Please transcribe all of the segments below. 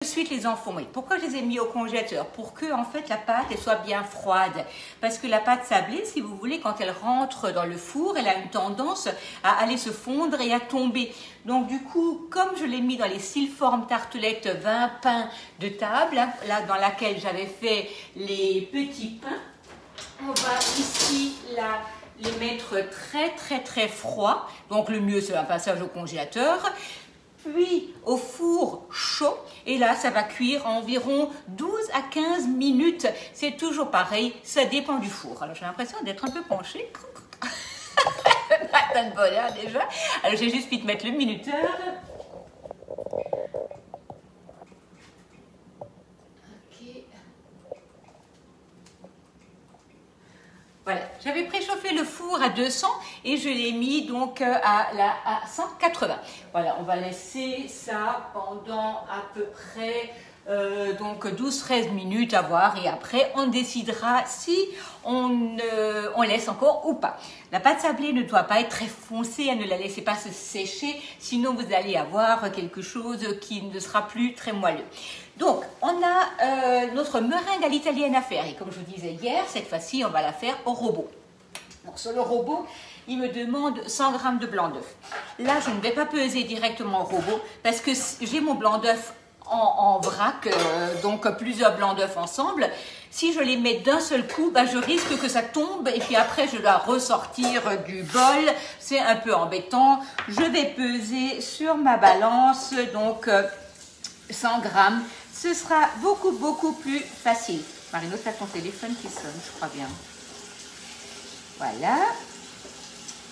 De suite les enfourner. Pourquoi je les ai mis au congélateur? Pour que en fait la pâte elle soit bien froide. Parce que la pâte sablée, si vous voulez, quand elle rentre dans le four, elle a une tendance à aller se fondre et à tomber. Donc du coup, comme je l'ai mis dans les styles-formes tartelettes 20 pains de table, hein, là dans laquelle j'avais fait les petits pains, on va ici les mettre très froids. Donc le mieux c'est un passage au congélateur. Puis au four chaud, et là ça va cuire environ 12 à 15 minutes. C'est toujours pareil, ça dépend du four. Alors j'ai l'impression d'être un peu penchée. Matin de bonheur déjà. Alors j'ai juste pu te mettre le minuteur. Voilà, j'avais préchauffé le four à 200 et je l'ai mis donc à 180. Voilà, on va laisser ça pendant à peu près donc 12-13 minutes à voir et après on décidera si on laisse encore ou pas. La pâte sablée ne doit pas être très foncée, ne la laissez pas se sécher, sinon vous allez avoir quelque chose qui ne sera plus très moelleux. Donc, on a notre meringue à l'italienne à faire. Et comme je vous disais hier, cette fois-ci, on va la faire au robot. Donc, sur le robot, il me demande 100 g de blanc d'œuf. Là, je ne vais pas peser directement au robot parce que j'ai mon blanc d'œuf en vrac, donc plusieurs blancs d'œuf ensemble. Si je les mets d'un seul coup, je risque que ça tombe et puis après, je dois ressortir du bol. C'est un peu embêtant. Je vais peser sur ma balance, donc 100 g. Ce sera beaucoup plus facile. Marino, tu as ton téléphone qui sonne, je crois bien. Voilà.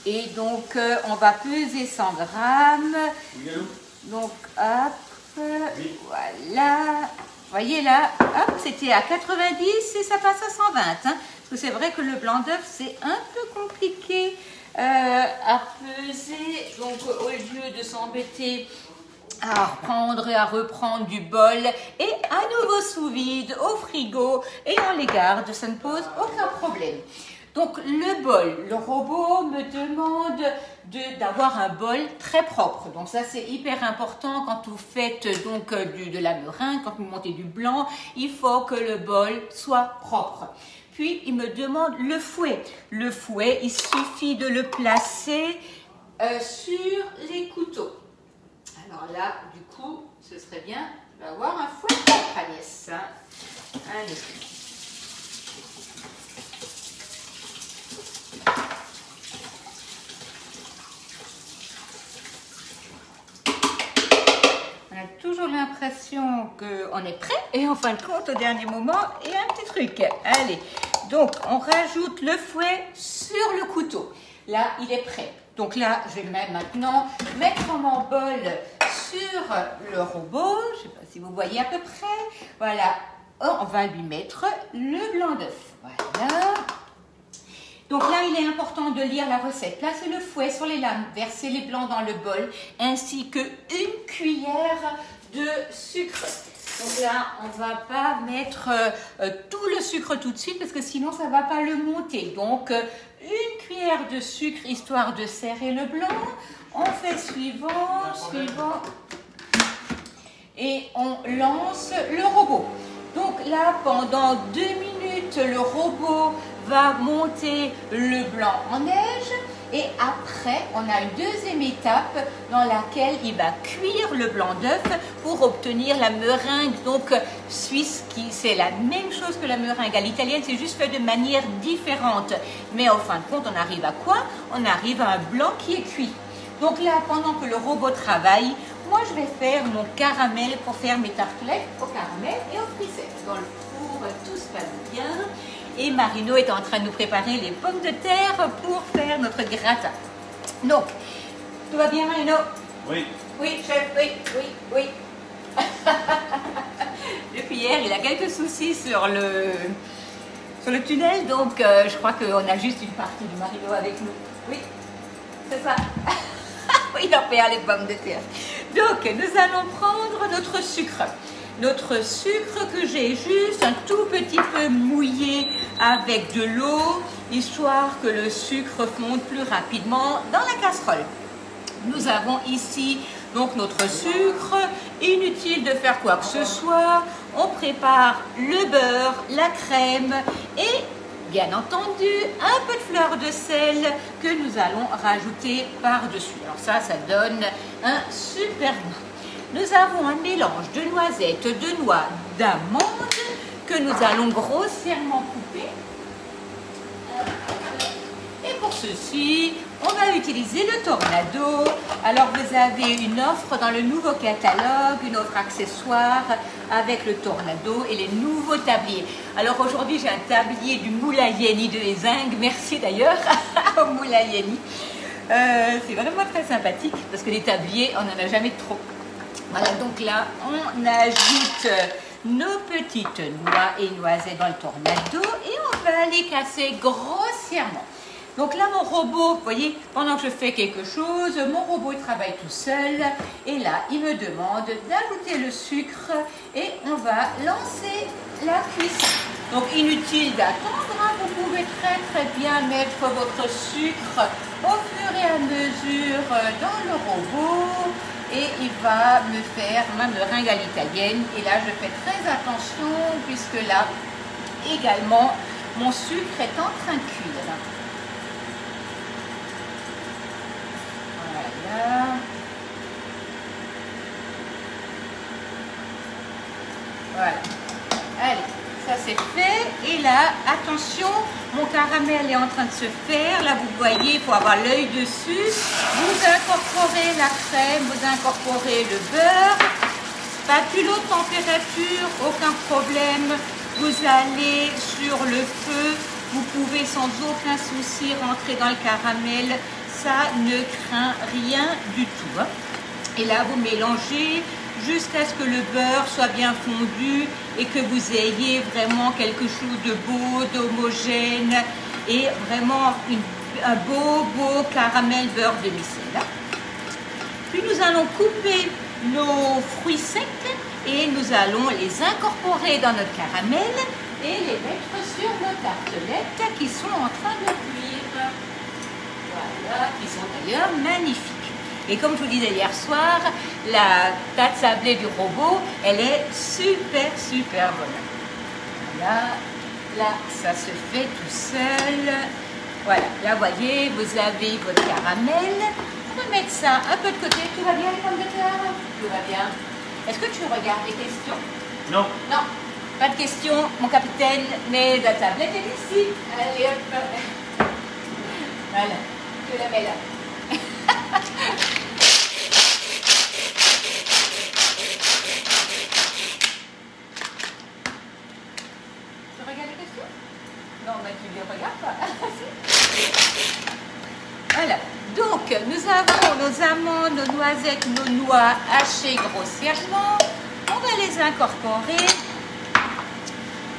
Et donc, on va peser 100 g. Donc, hop. Voilà. Vous voyez là, hop, c'était à 90 et ça passe à 120. Hein, parce que c'est vrai que le blanc d'œuf, c'est un peu compliqué à peser. Donc, au lieu de s'embêter à reprendre du bol et à nouveau sous vide au frigo et on les garde, ça ne pose aucun problème. Donc le bol, le robot me demande d'avoir un bol très propre. Donc ça c'est hyper important quand vous faites donc de la meringue, quand vous montez du blanc, il faut que le bol soit propre. Puis il me demande le fouet. Le fouet, il suffit de le placer sur les couteaux. Alors là, du coup, ce serait bien d'avoir un fouet propre, Agnès. Allez. On a toujours l'impression qu'on est prêt et en fin de compte, au dernier moment, il y a un petit truc. Allez, donc on rajoute le fouet sur le couteau. Là, il est prêt. Donc là, je vais maintenant mettre mon bol sur le robot. Je ne sais pas si vous voyez à peu près. Voilà, on va lui mettre le blanc d'œuf. Voilà. Donc là, il est important de lire la recette. Placez le fouet sur les lames, versez les blancs dans le bol, ainsi que 1 cuillère de sucre. Donc là, on ne va pas mettre tout le sucre tout de suite parce que sinon, ça ne va pas le monter. Donc, 1 cuillère de sucre histoire de serrer le blanc. On fait suivant. Et on lance le robot. Donc là, pendant 2 minutes, le robot va monter le blanc en neige. Et après, on a une deuxième étape dans laquelle il va cuire le blanc d'œuf pour obtenir la meringue donc suisse, qui c'est la même chose que la meringue à l'italienne, c'est juste fait de manière différente. Mais en fin de compte, on arrive à quoi? On arrive à un blanc qui est cuit. Donc là, pendant que le robot travaille, moi je vais faire mon caramel pour faire mes tartelettes au caramel et au frisette. Dans le four, tout se passe bien. Et Marino est en train de nous préparer les pommes de terre pour faire notre gratin. Donc, tout va bien Marino? Oui. Oui, chef, oui. Depuis hier, il a quelques soucis sur le tunnel, donc je crois qu'on a juste une partie du Marino avec nous. Oui, c'est ça. Oui, il en perd les pommes de terre. Donc, nous allons prendre notre sucre. Notre sucre que j'ai juste un tout petit peu mouillé avec de l'eau, histoire que le sucre fonde plus rapidement dans la casserole. Nous avons ici donc notre sucre. Inutile de faire quoi que ce soit. On prépare le beurre, la crème et bien entendu un peu de fleur de sel que nous allons rajouter par-dessus. Alors ça donne un super goût. Nous avons un mélange de noisettes, de noix, d'amandes que nous allons grossièrement couper. Et pour ceci, on va utiliser le Tornado. Alors vous avez une offre dans le nouveau catalogue, une offre accessoire avec le Tornado et les nouveaux tabliers. Alors aujourd'hui j'ai un tablier du Moulayeni de Ezingue, merci d'ailleurs au Moulayeni. C'est vraiment très sympathique parce que les tabliers on n'en a jamais trop. Voilà, donc là on ajoute nos petites noix et noisettes dans le Tornado et on va les casser grossièrement. Donc là, mon robot, vous voyez, pendant que je fais quelque chose, mon robot il travaille tout seul. Et là, il me demande d'ajouter le sucre et on va lancer la cuisson. Donc inutile d'attendre, hein, vous pouvez très bien mettre votre sucre au fur et à mesure dans le robot. Et il va me faire ma meringue à l'italienne. Et là, je fais très attention puisque là, également, mon sucre est en train de cuire. Voilà. Allez, ça c'est fait. Et là, attention, mon caramel est en train de se faire. Là, vous voyez, il faut avoir l'œil dessus. Vous incorporez la crème, vous incorporez le beurre. Spatule haute température, aucun problème. Vous allez sur le feu. Vous pouvez sans aucun souci rentrer dans le caramel. Ça ne craint rien du tout. Et là, vous mélangez jusqu'à ce que le beurre soit bien fondu et que vous ayez vraiment quelque chose de beau, d'homogène et vraiment un beau caramel beurre demi-sel. Puis nous allons couper nos fruits secs et nous allons les incorporer dans notre caramel et les mettre sur nos tartelettes qui sont en train de cuire. Voilà, qui sont d'ailleurs magnifiques. Et comme je vous disais hier soir, la pâte sablée du robot, elle est super bonne. Voilà, là, ça se fait tout seul. Voilà, là, vous voyez, vous avez votre caramel. Vous pouvez mettre ça un peu de côté. Tout va bien, les pommes de terre? Tout va bien. Est-ce que tu regardes les questions? Non. Non, pas de questions, mon capitaine, mais la tablette est ici. Allez, hop. Voilà, je la mets là. Voilà, donc nous avons nos amandes, nos noisettes, nos noix hachées grossièrement. On va les incorporer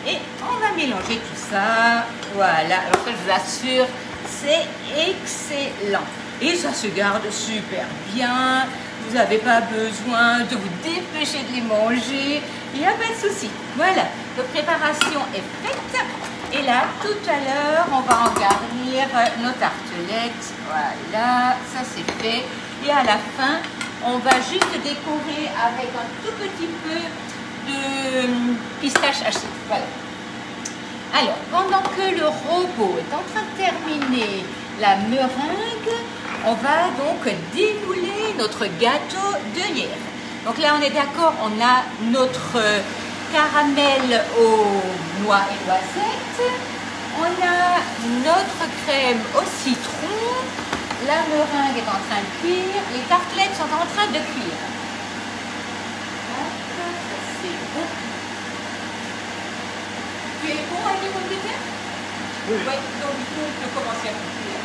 et on va mélanger tout ça. Voilà, alors ça, je vous assure, c'est excellent. Et ça se garde super bien. Vous n'avez pas besoin de vous dépêcher de les manger. Il n'y a pas de souci. Voilà, notre préparation est faite. Et là, tout à l'heure, on va en garnir nos tartelettes. Voilà, ça c'est fait. Et à la fin, on va juste décorer avec un tout petit peu de pistache hachée. Voilà. Alors, pendant que le robot est en train de terminer la meringue, on va donc démouler notre gâteau de hier. Donc là, on est d'accord, on a notre caramel aux noix et noisettes. On a notre crème au citron. La meringue est en train de cuire. Les tartelettes sont en train de cuire. C'est bon. Tu es bon avec les pommes de terre? Oui. Oui, donc du coup, on peut commencer à cuire.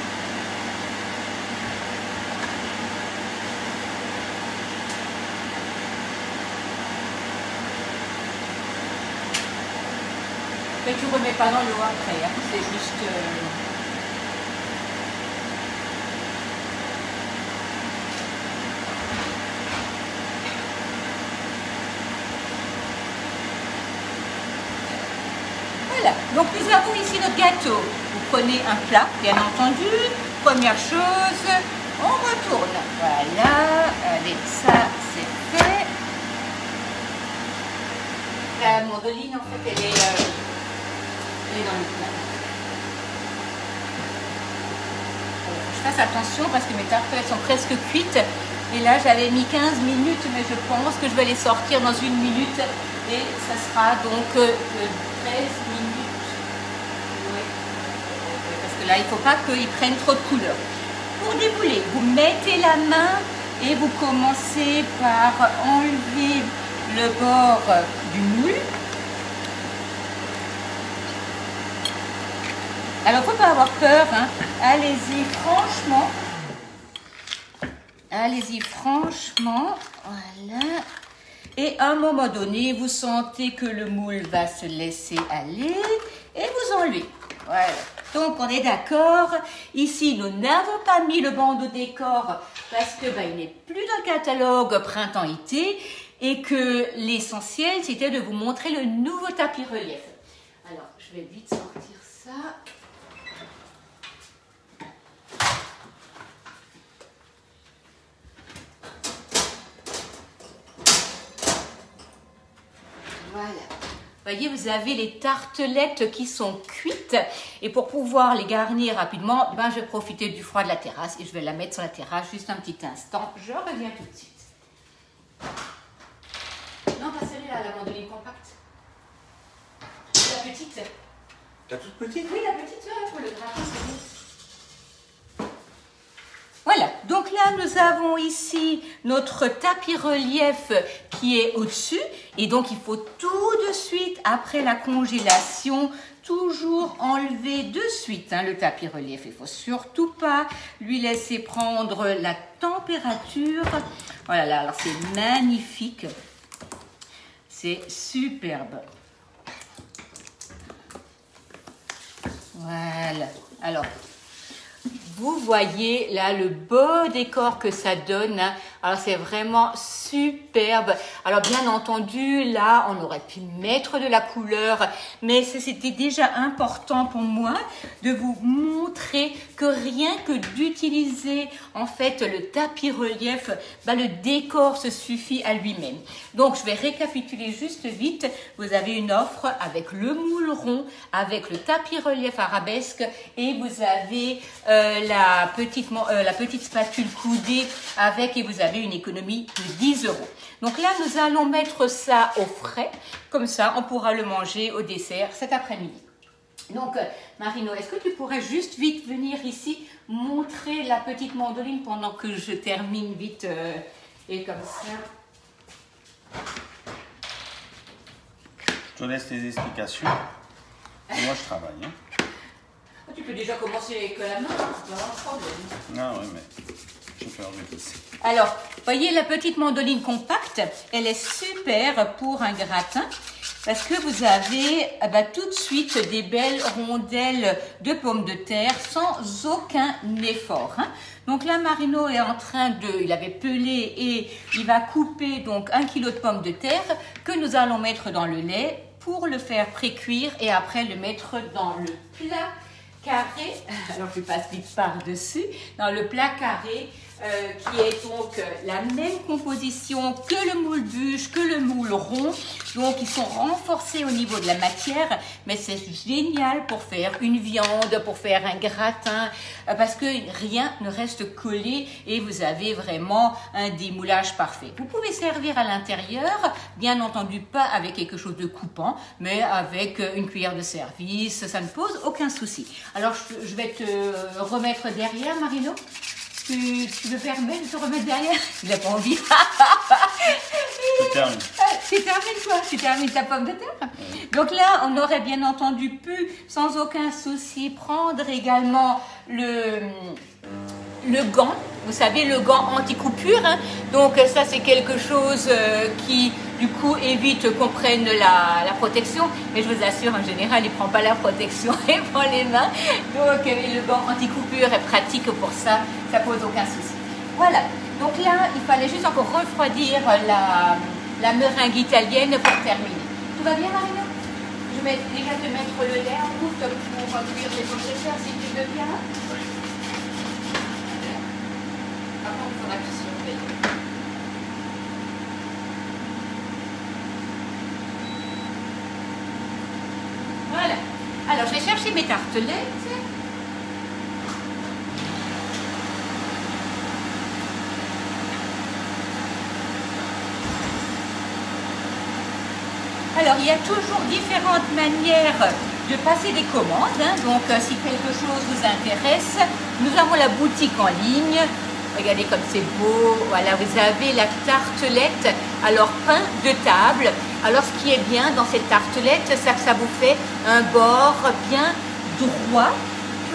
Mais tu ne remets pas dans l'eau après, hein. C'est juste... Voilà, donc nous avons ici notre gâteau. Vous prenez un plat, bien entendu. Première chose, on retourne. Voilà, allez, ça c'est fait. La mandoline, en fait, elle est dans le plat. Je fasse attention parce que mes tartelettes sont presque cuites. Et là, j'avais mis 15 minutes, mais je pense que je vais les sortir dans 1 minute. Et ça sera donc 13 minutes. Ouais. Parce que là, il ne faut pas qu'ils prennent trop de couleur. Pour débouler, vous mettez la main et vous commencez par enlever le bord du moule. Alors, il ne faut pas avoir peur, hein. Allez-y franchement. Allez-y franchement. Voilà. Et à un moment donné, vous sentez que le moule va se laisser aller et vous enlevez. Voilà. Donc, on est d'accord. Ici, nous n'avons pas mis le bandeau décor parce que il n'est plus dans le catalogue printemps-été et que l'essentiel, c'était de vous montrer le nouveau tapis relief. Alors, je vais vite sortir ça. Voilà. Voyez, vous avez les tartelettes qui sont cuites et pour pouvoir les garnir rapidement, je vais profiter du froid de la terrasse et je vais la mettre sur la terrasse juste un petit instant. Je reviens tout de suite. Non, pas celle-là, la mandoline compacte. La petite. La toute petite? Oui, la petite, pour le gratin, c'est bon. Voilà, donc là nous avons ici notre tapis relief qui est au-dessus et donc il faut tout de suite après la congélation toujours enlever de suite le tapis relief. Il ne faut surtout pas lui laisser prendre la température. Voilà, alors c'est magnifique, c'est superbe. Voilà, alors vous voyez là le beau décor que ça donne. Alors c'est vraiment superbe. Alors bien entendu, là on aurait pu mettre de la couleur, mais c'était déjà important pour moi de vous montrer que rien que d'utiliser en fait le tapis relief, le décor se suffit à lui-même. Donc je vais récapituler juste vite. Vous avez une offre avec le moule rond, avec le tapis relief arabesque et vous avez la petite spatule coudée avec et vous avez une économie de 10 €. Donc là, nous allons mettre ça au frais. Comme ça, on pourra le manger au dessert cet après-midi. Donc, Marino, est-ce que tu pourrais juste vite venir ici montrer la petite mandoline pendant que je termine vite et comme ça. Je te laisse les explications. Moi, je travaille. Hein. Tu peux déjà commencer avec la main, c'est pas un problème. Ah ouais, mais je peux enlever aussi. Alors, voyez la petite mandoline compacte, elle est super pour un gratin parce que vous avez tout de suite des belles rondelles de pommes de terre sans aucun effort. Hein. Donc là, Marino est en train il avait pelé et il va couper donc 1 kg de pommes de terre que nous allons mettre dans le lait pour le faire pré-cuire et après le mettre dans le plat carré, alors je passe vite par-dessus, dans le plat carré qui est donc la même composition que le moule bûche, que le moule rond. Donc ils sont renforcés au niveau de la matière, mais c'est génial pour faire une viande, pour faire un gratin, parce que rien ne reste collé et vous avez vraiment un démoulage parfait. Vous pouvez servir à l'intérieur, bien entendu pas avec quelque chose de coupant, mais avec une cuillère de service, ça ne pose aucun souci. Alors je vais te remettre derrière, Marino. Tu me permets de te remettre derrière? Il n'a pas envie. C'est terminé. C'est terminé quoi? C'est terminé ta pomme de terre? Donc là, on aurait bien entendu pu, sans aucun souci, prendre également le gant. Vous savez, le gant anti-coupure. Hein. Donc ça, c'est quelque chose qui, du coup, évite qu'on prenne la protection. Mais je vous assure, en général, il ne prend pas la protection, il prend les mains. Donc le gant anti-coupure est pratique pour ça. Ça ne pose aucun souci. Voilà. Donc là, il fallait juste encore refroidir la meringue italienne pour terminer. Tout va bien, Marino? Je vais déjà te mettre le lait en route pour cuire tes pommes de terre, si tu veux bien. Par contre, il faudra que tu surveilles. Voilà. Alors, je vais chercher mes tartelettes. Alors, il y a toujours différentes manières de passer des commandes. Hein. Donc, si quelque chose vous intéresse, nous avons la boutique en ligne. Regardez comme c'est beau. Voilà, vous avez la tartelette. Alors, pain de table. Alors, ce qui est bien dans cette tartelette, c'est que ça vous fait un bord bien droit.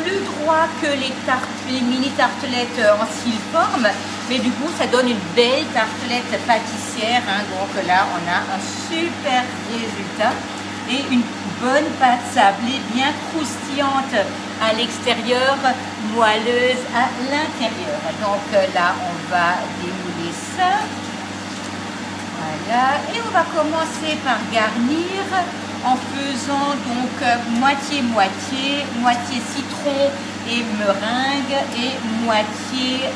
Plus droit que les mini tartelettes en styloforme. Mais du coup, ça donne une belle tartelette pâtissière. Hein. Donc là, on a un super résultat. Et une bonne pâte sablée, bien croustillante à l'extérieur, moelleuse à l'intérieur. Donc là, on va démouler ça. Voilà. Et on va commencer par garnir en faisant donc moitié-moitié, moitié citron et meringue et moitié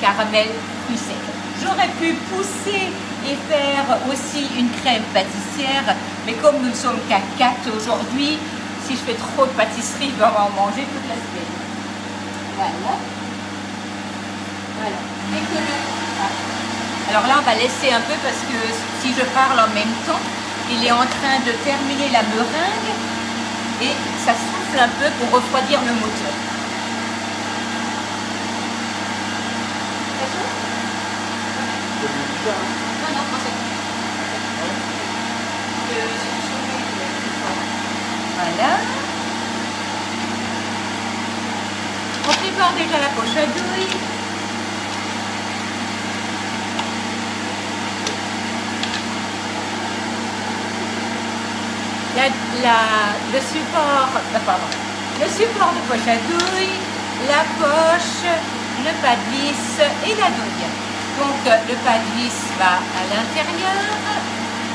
caramel fruits secs. J'aurais pu pousser et faire aussi une crème pâtissière, mais comme nous ne sommes qu'à 4 aujourd'hui, si je fais trop de pâtisserie, je vais en manger toute la semaine. Voilà. Voilà. Alors là, on va laisser un peu parce que si je parle en même temps, il est en train de terminer la meringue et ça souffle un peu pour refroidir le moteur. Non, non, voilà. On prépare déjà la poche à douille. Le support de poche à douille, la poche, le pas de vis et la douille. Donc le pas de vis va à l'intérieur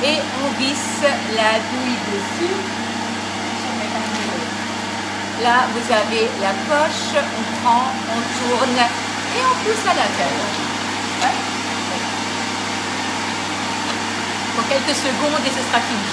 et on visse la douille dessus. Là vous avez la poche, on prend, on tourne et on pousse à l'intérieur. Ouais. Pour quelques secondes et ce sera fini.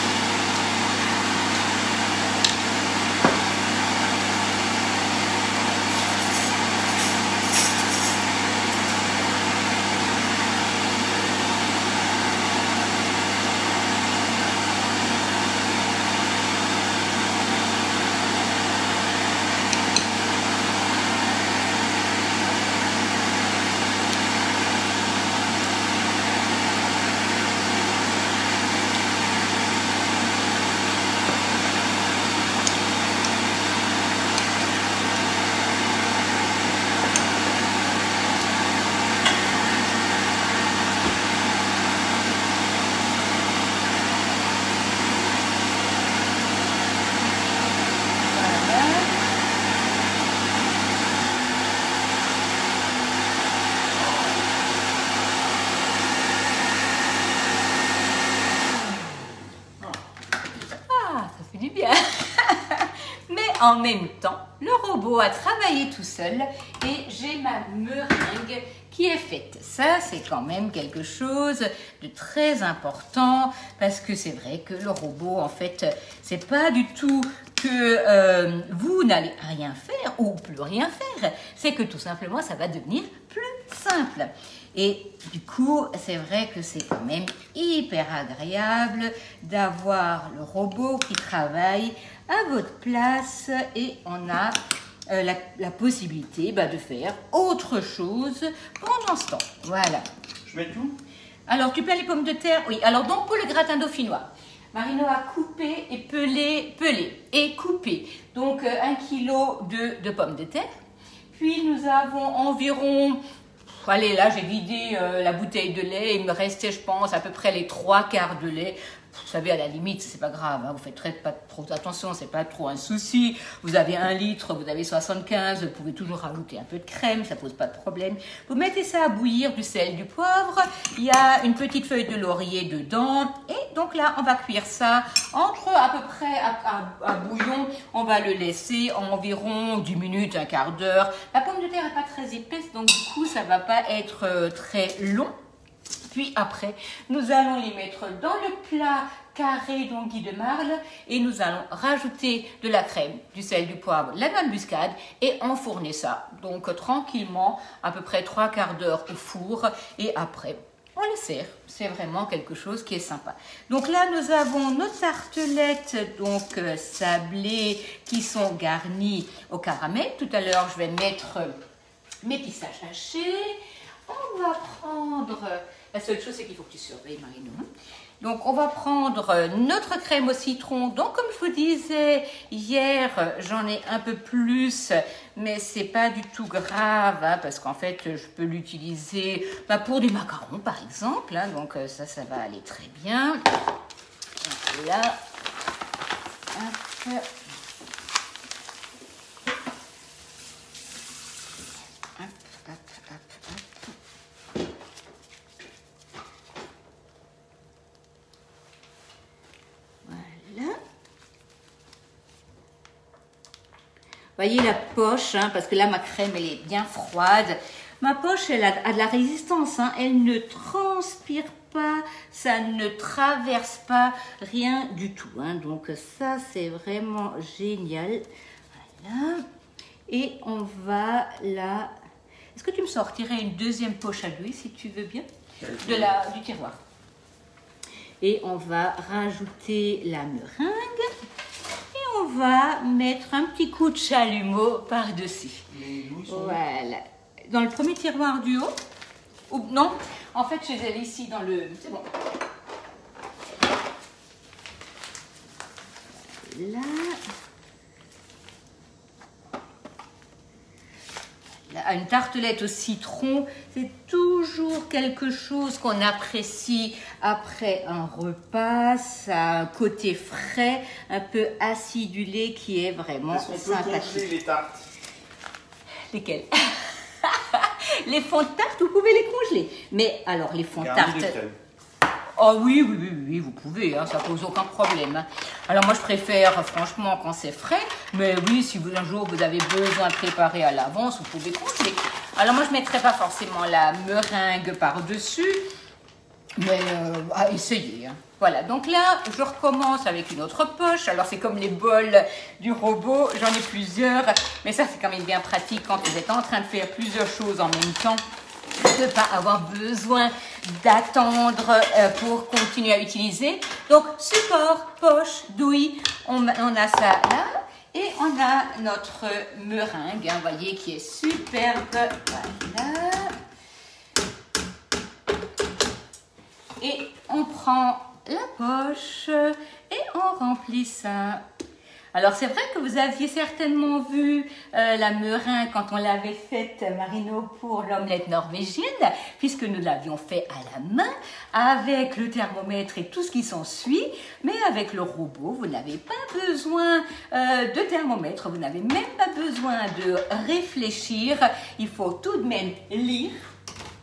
En même temps, le robot a travaillé tout seul et j'ai ma meringue qui est faite. Ça, c'est quand même quelque chose de très important parce que c'est vrai que le robot, en fait, c'est pas du tout que vous n'allez rien faire ou plus rien faire. C'est que tout simplement, ça va devenir plus simple. Et du coup, c'est vrai que c'est quand même hyper agréable d'avoir le robot qui travaille à votre place et on a la possibilité de faire autre chose pendant ce temps. Voilà. Je mets tout? Alors, tu peux les pommes de terre? Oui. Alors, donc, pour le gratin dauphinois, Marino a coupé et pelé et coupé. Donc, 1 kg de pommes de terre. Puis, nous avons environ... Allez, là, j'ai vidé la bouteille de lait. Il me restait, je pense, à peu près les 3/4 de lait. vous savez, à la limite, c'est pas grave, hein, vous faites pas trop attention, c'est pas trop un souci. Vous avez 1 litre, vous avez 75, vous pouvez toujours rajouter un peu de crème, ça pose pas de problème. Vous mettez ça à bouillir, du sel, du poivre, il y a une petite feuille de laurier dedans, et donc là, on va cuire ça entre à peu près à bouillon, on va le laisser environ 10 minutes, un quart d'heure. La pomme de terre n'est pas très épaisse, donc du coup, ça va pas être très long. Puis après, nous allons les mettre dans le plat carré d'anguilles de marle et nous allons rajouter de la crème, du sel, du poivre, la noix de muscade et enfourner ça. Donc tranquillement, à peu près 3 quarts d'heure au four et après, on les sert. C'est vraiment quelque chose qui est sympa. Donc là, nous avons nos tartelettes donc sablées qui sont garnies au caramel. Tout à l'heure, je vais mettre mes pistaches hachées. On va prendre... La seule chose, c'est qu'il faut que tu surveilles, Marino. Donc, on va prendre notre crème au citron. Donc, comme je vous disais hier, j'en ai un peu plus, mais c'est pas du tout grave, hein, parce qu'en fait, je peux l'utiliser pour des macarons, par exemple. Hein, donc, ça va aller très bien. Donc, là, hop. Voyez la poche, hein, parce que là ma crème elle est bien froide. Ma poche elle a de la résistance, hein, elle ne transpire pas, ça ne traverse pas, rien du tout. Hein, donc ça c'est vraiment génial. Voilà. Et on va là. Est-ce que tu me sortirais une deuxième poche à douille si tu veux bien du tiroir. Et on va rajouter la meringue. On va mettre un petit coup de chalumeau par-dessus. Voilà. Dans le premier tiroir du haut. Ou non, en fait, je les ai ici dans le... C'est bon. Là. Une tartelette au citron, c'est toujours quelque chose qu'on apprécie après un repas. Ça a un côté frais, un peu acidulé qui est vraiment sympathique. Est-ce qu'on peut congeler les tartes? Lesquelles? Les fonds de tarte, vous pouvez les congeler. Mais alors, les fonds de tarte... Oh oui, vous pouvez, hein, ça pose aucun problème. Alors moi je préfère franchement quand c'est frais, mais oui, si un jour vous avez besoin de préparer à l'avance, vous pouvez congeler. Alors moi je ne mettrai pas forcément la meringue par-dessus, mais à essayer. Hein. Voilà, donc là je recommence avec une autre poche. Alors c'est comme les bols du robot, j'en ai plusieurs, mais ça c'est quand même bien pratique quand vous êtes en train de faire plusieurs choses en même temps. De ne pas avoir besoin d'attendre pour continuer à utiliser. Donc, support, poche, douille, on a ça là. Et on a notre meringue, hein, vous voyez, qui est superbe. Voilà. Et on prend la poche et on remplit ça. Alors, c'est vrai que vous aviez certainement vu la meringue quand on l'avait faite, Marino, pour l'omelette norvégienne, puisque nous l'avions fait à la main, avec le thermomètre et tout ce qui s'ensuit. Mais avec le robot, vous n'avez pas besoin de thermomètre, vous n'avez même pas besoin de réfléchir. Il faut tout de même lire.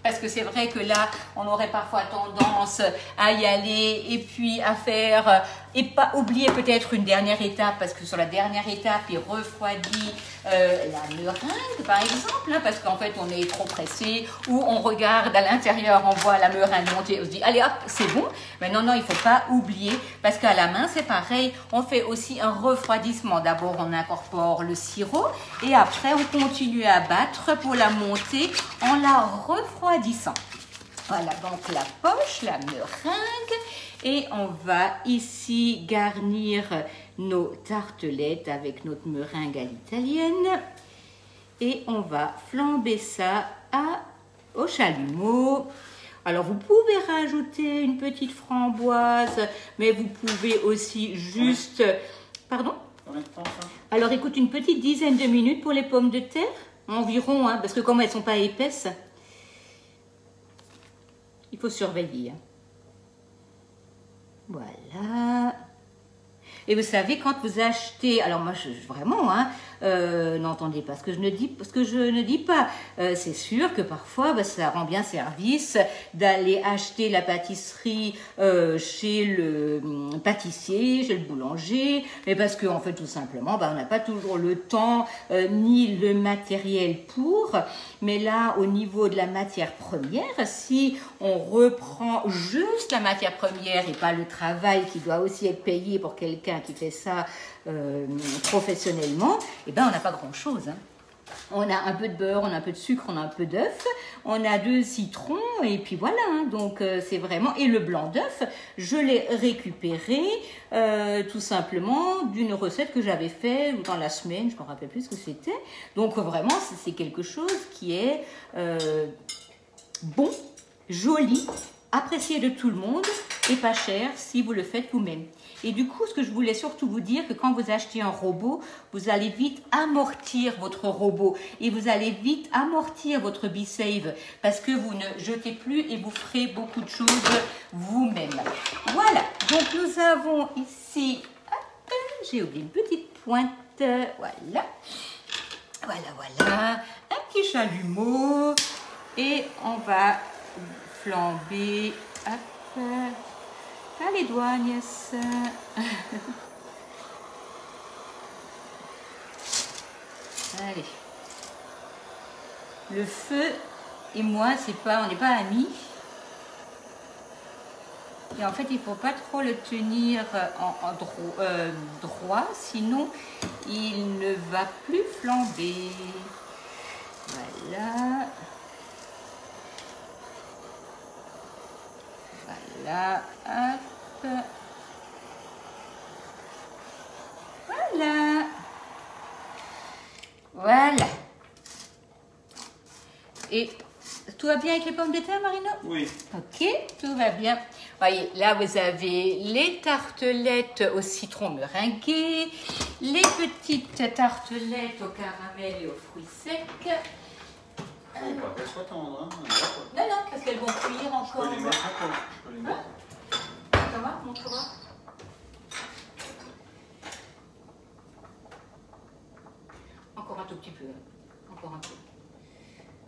Parce que c'est vrai que là, on aurait parfois tendance à y aller et puis à faire, et pas oublier peut-être une dernière étape, parce que sur la dernière étape, il refroidit la meringue, par exemple, hein, parce qu'en fait, on est trop pressé, ou on regarde à l'intérieur, on voit la meringue monter, on se dit, allez hop, c'est bon. Mais non, il ne faut pas oublier, parce qu'à la main, c'est pareil, on fait aussi un refroidissement. D'abord, on incorpore le sirop, et après, on continue à battre pour la monter en la refroidissant. Voilà, donc la poche, la meringue, et on va ici garnir nos tartelettes avec notre meringue à l'italienne. Et on va flamber ça au chalumeau. Alors, vous pouvez rajouter une petite framboise, mais vous pouvez aussi juste... Pardon? Alors, écoute, une petite dizaine de minutes pour les pommes de terre, environ, hein, parce que comme elles ne sont pas épaisses, il faut surveiller. Voilà. Et vous savez, quand vous achetez, alors moi, vraiment, hein, n'entendez pas ce que je ne dis pas. C'est sûr que parfois, bah, ça rend bien service d'aller acheter la pâtisserie chez le pâtissier, chez le boulanger, mais parce qu'en fait, tout simplement, bah, on n'a pas toujours le temps ni le matériel pour. Mais là, au niveau de la matière première, si on reprend juste la matière première et pas le travail qui doit aussi être payé pour quelqu'un qui fait ça professionnellement, eh ben on n'a pas grand-chose. Hein. On a un peu de beurre, on a un peu de sucre, on a un peu d'œuf, on a 2 citrons et puis voilà. Hein. Donc c'est vraiment... Et le blanc d'œuf, je l'ai récupéré tout simplement d'une recette que j'avais faite dans la semaine, je ne me rappelle plus ce que c'était. Donc vraiment, c'est quelque chose qui est bon, joli, apprécié de tout le monde et pas cher si vous le faites vous-même. Et du coup, ce que je voulais surtout vous dire, que quand vous achetez un robot, vous allez vite amortir votre robot et vous allez vite amortir votre Be-Save parce que vous ne jetez plus et vous ferez beaucoup de choses vous-même. Voilà, donc nous avons ici, j'ai oublié une petite pointe, voilà, voilà, un petit chalumeau et on va flamber, hop. Ah, les doigts, Agnès. Allez. Le feu et moi, on n'est pas amis. Et en fait, il ne faut pas trop le tenir droit, sinon il ne va plus flamber. Voilà. Voilà, hop. Voilà. Voilà. Et tout va bien avec les pommes de terre, Marino? Oui. Ok, tout va bien. Voyez, là vous avez les tartelettes au citron meringué, les petites tartelettes au caramel et aux fruits secs. Faut pas qu'elles soient tendres, hein. Non, non, parce qu'elles vont cuire encore. Je peux les mettre encore. Je peux les mettre. Ça va, montre-moi. Encore un tout petit peu. Encore un peu.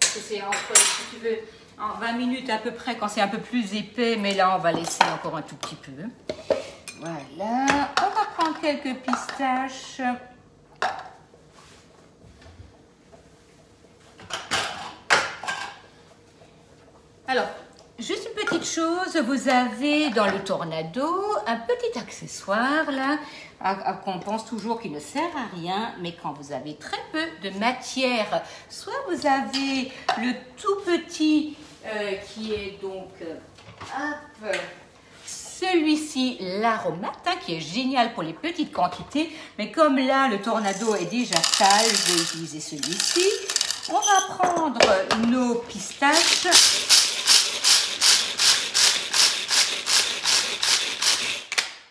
Parce que c'est entre, si tu veux, en 20 minutes à peu près, quand c'est un peu plus épais, mais là, on va laisser encore un tout petit peu. Voilà. On va prendre quelques pistaches. Alors, juste une petite chose, vous avez dans le Tornado un petit accessoire là, qu'on pense toujours qu'il ne sert à rien, mais quand vous avez très peu de matière, soit vous avez le tout petit qui est donc, hop, celui-ci, l'aromate, hein, qui est génial pour les petites quantités, mais comme là le Tornado est déjà sale, je vais utiliser celui-ci. On va prendre nos pistaches.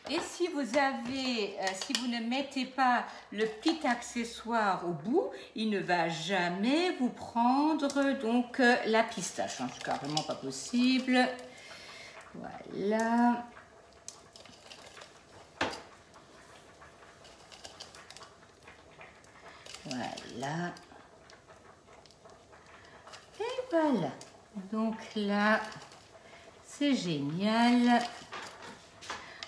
Et si vous ne mettez pas le petit accessoire au bout, il ne va jamais vous prendre donc la pistache. C'est carrément pas possible. Voilà. Voilà. Et voilà. Donc là, c'est génial.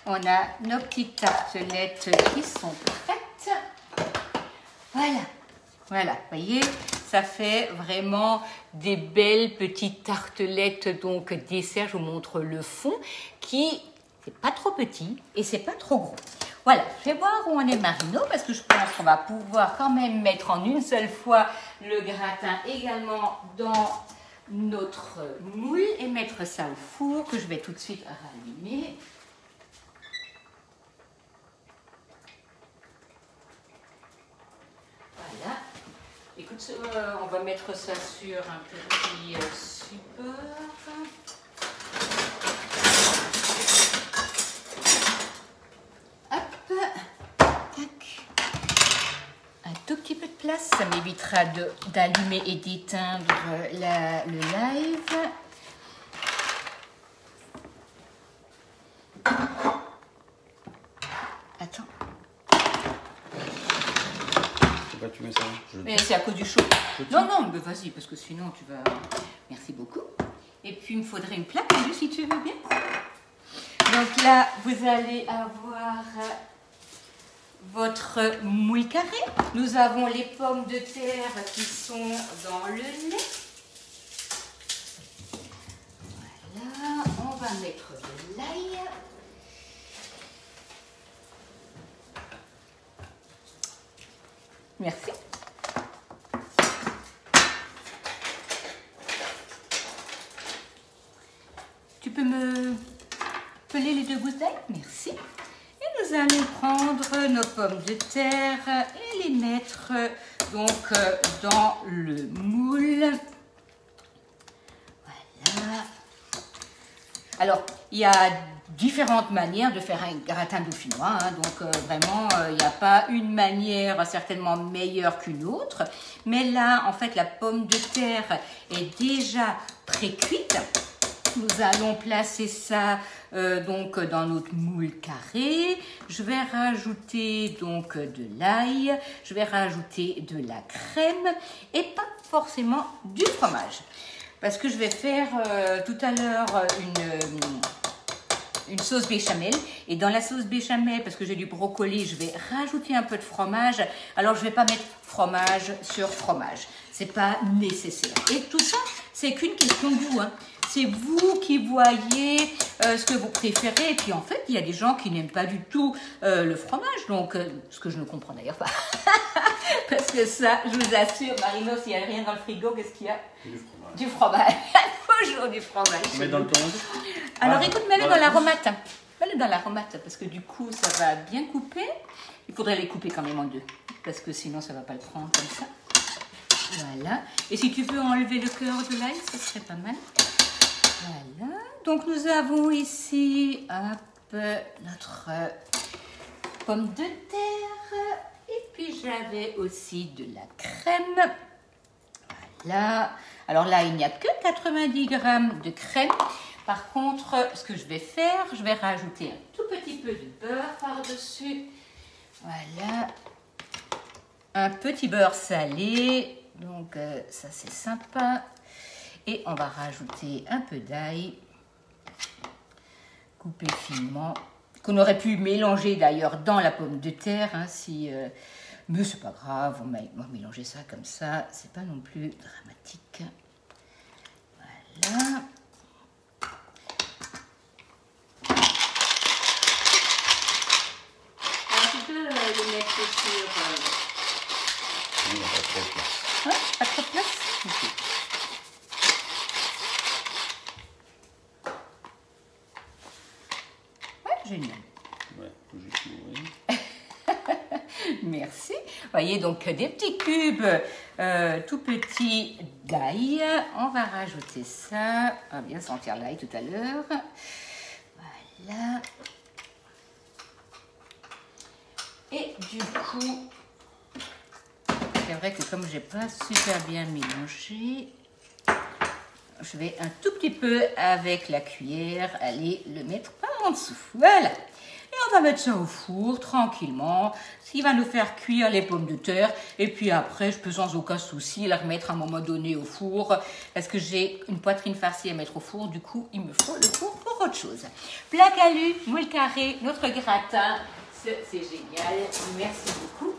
On a nos petites tartelettes qui sont prêtes. Voilà. Voilà, vous voyez, ça fait vraiment des belles petites tartelettes, donc dessert. Je vous montre le fond qui c'est pas trop petit et c'est pas trop gros. Voilà, je vais voir où on est Marino parce que je pense qu'on va pouvoir quand même mettre en une seule fois le gratin également dans notre moule et mettre ça au four que je vais tout de suite rallumer. Voilà. Écoute, on va mettre ça sur un petit support. Hop, tac. Un tout petit peu de place, ça m'évitera d'allumer et d'éteindre le live. Attends. Pourquoi tu mets ça? Mais c'est à cause du chaud. Non, non, mais vas-y, parce que sinon tu vas... Merci beaucoup. Et puis il me faudrait une plaque, si tu veux bien. Donc là, vous allez avoir votre moule carré. Nous avons les pommes de terre qui sont dans le lait. Voilà, on va mettre de l'ail. Merci. Tu peux me peler les 2 gousses d'ail? Merci. Et nous allons prendre nos pommes de terre et les mettre donc dans le moule. Voilà. Alors, il y a différentes manières de faire un gratin dauphinois, hein, donc vraiment il n'y a pas une manière certainement meilleure qu'une autre, mais là en fait la pomme de terre est déjà pré-cuite. Nous allons placer ça donc dans notre moule carré. Je vais rajouter donc de l'ail, je vais rajouter de la crème et pas forcément du fromage, parce que je vais faire tout à l'heure une sauce béchamel, et dans la sauce béchamel, parce que j'ai du brocoli, je vais rajouter un peu de fromage. Alors je vais pas mettre fromage sur fromage, c'est pas nécessaire. Et tout ça, c'est qu'une question de goût, hein. C'est vous qui voyez ce que vous préférez. Et puis en fait, il y a des gens qui n'aiment pas du tout le fromage, donc ce que je ne comprends d'ailleurs pas. Parce que ça, je vous assure, Marino, s'il n'y a rien dans le frigo, qu'est-ce qu'il y a? Du fromage. Du fromage. Toujours du fromage. Tu mets dans le thon? Alors écoute, mets-le dans l'aromate. Mets-le dans l'aromate, parce que du coup, ça va bien couper. Il faudrait les couper quand même en 2, parce que sinon, ça ne va pas le prendre comme ça. Voilà. Et si tu veux enlever le cœur de l'ail, ce serait pas mal. Voilà. Donc nous avons ici notre pomme de terre. Et puis j'avais aussi de la crème. Voilà. Alors là, il n'y a que 90 g de crème. Par contre, ce que je vais faire, je vais rajouter un tout petit peu de beurre par-dessus. Voilà. Un petit beurre salé. Donc ça, c'est sympa. Et on va rajouter un peu d'ail, coupé finement, qu'on aurait pu mélanger d'ailleurs dans la pomme de terre, hein, mais c'est pas grave, on va mélanger ça comme ça, c'est pas non plus dramatique. Voilà. Alors tu peux le mettre sur... Il n'y a pas trop de place. Ouais, pas trop de place? Okay. Génial. Ouais, faut juste l'ouvrir. Merci. Voyez, donc des petits cubes tout petits d'ail. On va rajouter ça. On va bien sentir l'ail tout à l'heure. Voilà. Et du coup, c'est vrai que comme j'ai pas super bien mélangé, je vais un tout petit peu avec la cuillère aller le mettre par en dessous. Voilà. Et on va mettre ça au four tranquillement, ce qui va nous faire cuire les pommes de terre. Et puis après, je peux sans aucun souci la remettre à un moment donné au four, parce que j'ai une poitrine farcie à mettre au four. Du coup, il me faut le four pour autre chose. Plaque alu, moule carré, notre gratin, c'est génial. Merci beaucoup.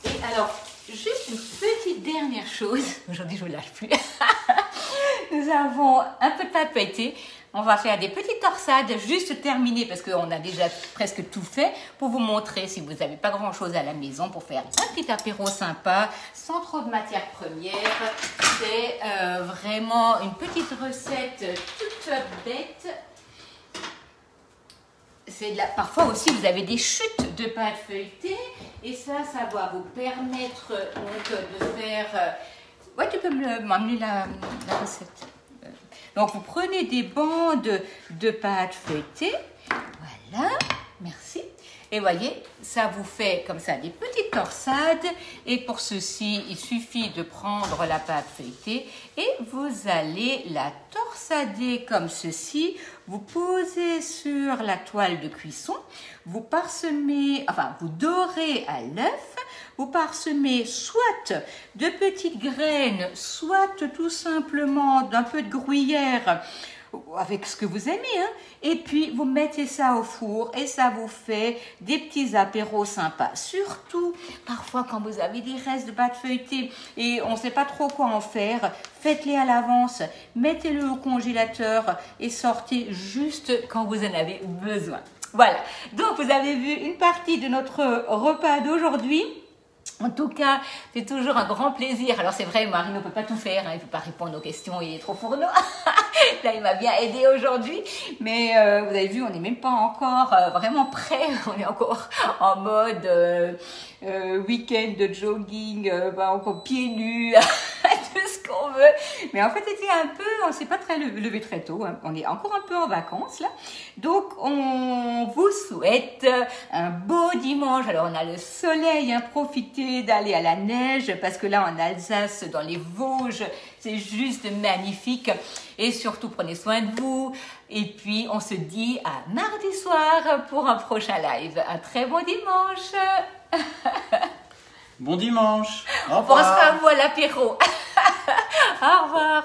Et alors, juste une petite dernière chose. Aujourd'hui, je ne lâche plus. Nous avons un peu de pâte feuilletée. On va faire des petites torsades juste terminées parce qu'on a déjà presque tout fait pour vous montrer si vous n'avez pas grand chose à la maison pour faire un petit apéro sympa sans trop de matières premières. C'est vraiment une petite recette toute bête. Parfois aussi vous avez des chutes de pâte feuilletée et ça va vous permettre donc de faire... Ouais, tu peux m'amener la recette. Donc vous prenez des bandes de pâte feuilletée, voilà, merci. Et voyez, ça vous fait comme ça des petites torsades. Et pour ceci, il suffit de prendre la pâte feuilletée et vous allez la torsader comme ceci. Vous posez sur la toile de cuisson, vous parsemez, enfin vous dorez à l'œuf, vous parsemez soit de petites graines, soit tout simplement d'un peu de gruyère, avec ce que vous aimez, hein. Et puis vous mettez ça au four et ça vous fait des petits apéros sympas. Surtout, parfois quand vous avez des restes de pâte feuilletée et on ne sait pas trop quoi en faire, faites-les à l'avance, mettez-le au congélateur et sortez juste quand vous en avez besoin. Voilà, donc vous avez vu une partie de notre repas d'aujourd'hui. En tout cas, c'est toujours un grand plaisir. Alors c'est vrai, Marie ne peut pas tout faire, hein, il ne peut pas répondre aux questions, il est trop fourneau. Là, il m'a bien aidé aujourd'hui, mais vous avez vu, on n'est même pas encore vraiment prêt. On est encore en mode week-end de jogging, encore pieds nus, tout ce qu'on veut. Mais en fait, c'était un peu, on ne s'est pas très levé très tôt, hein. On est encore un peu en vacances là. Donc, on vous souhaite un beau dimanche. Alors, on a le soleil, hein, profitez d'aller à la neige parce que là, en Alsace, dans les Vosges, c'est juste magnifique. Et surtout, prenez soin de vous. Et puis, on se dit à mardi soir pour un prochain live. Un très bon dimanche. Bon dimanche. On pensera à vous à l'apéro. Au revoir.